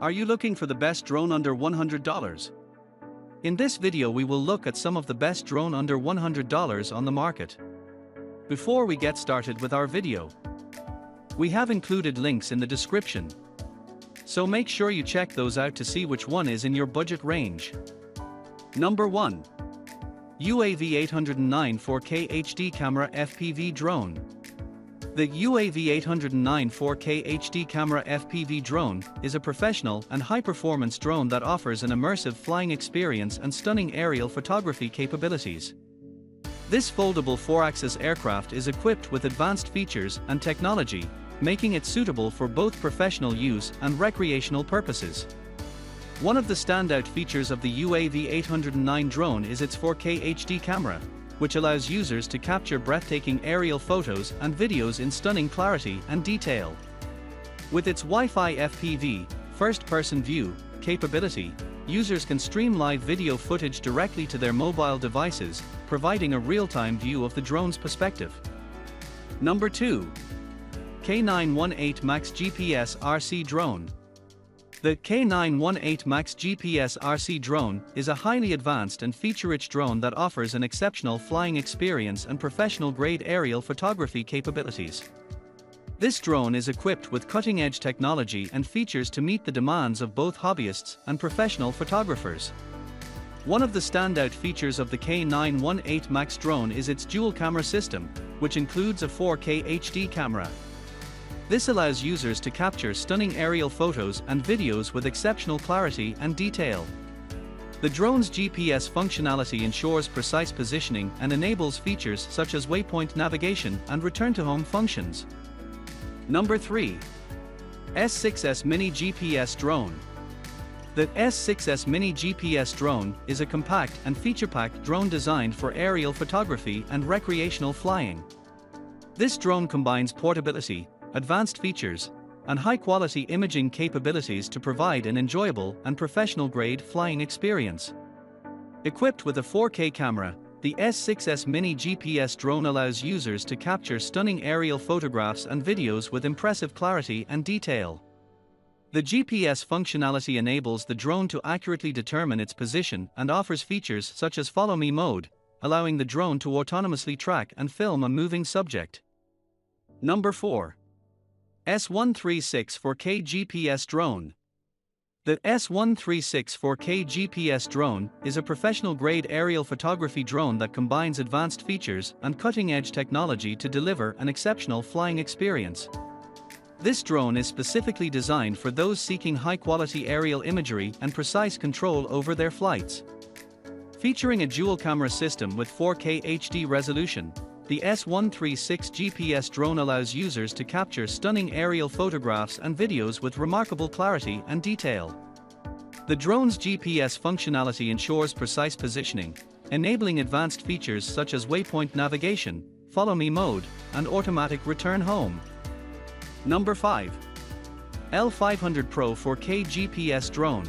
Are you looking for the best drone under $100? In this video we will look at some of the best drone under $100 on the market. Before we get started with our video, we have included links in the description, so make sure you check those out to see which one is in your budget range. Number 1. UAV 809 4K HD Camera FPV Drone. The UAV 809 4K HD Camera FPV Drone is a professional and high-performance drone that offers an immersive flying experience and stunning aerial photography capabilities. This foldable 4-axis aircraft is equipped with advanced features and technology, making it suitable for both professional use and recreational purposes. One of the standout features of the UAV 809 drone is its 4K HD camera, which allows users to capture breathtaking aerial photos and videos in stunning clarity and detail. With its Wi-Fi FPV, first-person view, capability, users can stream live video footage directly to their mobile devices, providing a real-time view of the drone's perspective. Number 2. K918 Max GPS RC Drone. The K918 Max GPS RC drone is a highly advanced and feature-rich drone that offers an exceptional flying experience and professional-grade aerial photography capabilities. This drone is equipped with cutting-edge technology and features to meet the demands of both hobbyists and professional photographers. One of the standout features of the K918 Max drone is its dual-camera system, which includes a 4K HD camera. This allows users to capture stunning aerial photos and videos with exceptional clarity and detail. The drone's GPS functionality ensures precise positioning and enables features such as waypoint navigation and return-to-home functions. Number 3. S6S Mini GPS Drone. The S6S Mini GPS Drone is a compact and feature-packed drone designed for aerial photography and recreational flying. This drone combines portability, advanced features, and high-quality imaging capabilities to provide an enjoyable and professional-grade flying experience. Equipped with a 4K camera, the S6S Mini GPS Drone allows users to capture stunning aerial photographs and videos with impressive clarity and detail. The GPS functionality enables the drone to accurately determine its position and offers features such as Follow Me mode, allowing the drone to autonomously track and film a moving subject. Number 4. S136 4K GPS Drone. The S136 4K GPS Drone is a professional-grade aerial photography drone that combines advanced features and cutting-edge technology to deliver an exceptional flying experience. This drone is specifically designed for those seeking high-quality aerial imagery and precise control over their flights. Featuring a dual-camera system with 4K HD resolution, the S136 GPS drone allows users to capture stunning aerial photographs and videos with remarkable clarity and detail. The drone's GPS functionality ensures precise positioning, enabling advanced features such as waypoint navigation, Follow Me mode, and automatic return home. Number 5. L500 Pro 4K GPS Drone.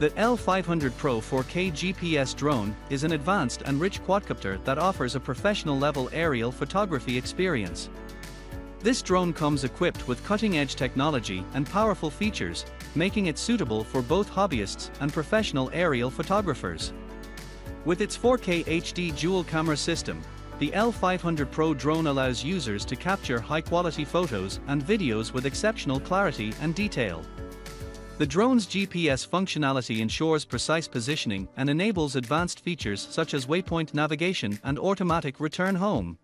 The L500 Pro 4K GPS drone is an advanced and rich quadcopter that offers a professional-level aerial photography experience. This drone comes equipped with cutting-edge technology and powerful features, making it suitable for both hobbyists and professional aerial photographers. With its 4K HD dual-camera system, the L500 Pro drone allows users to capture high-quality photos and videos with exceptional clarity and detail. The drone's GPS functionality ensures precise positioning and enables advanced features such as waypoint navigation and automatic return home.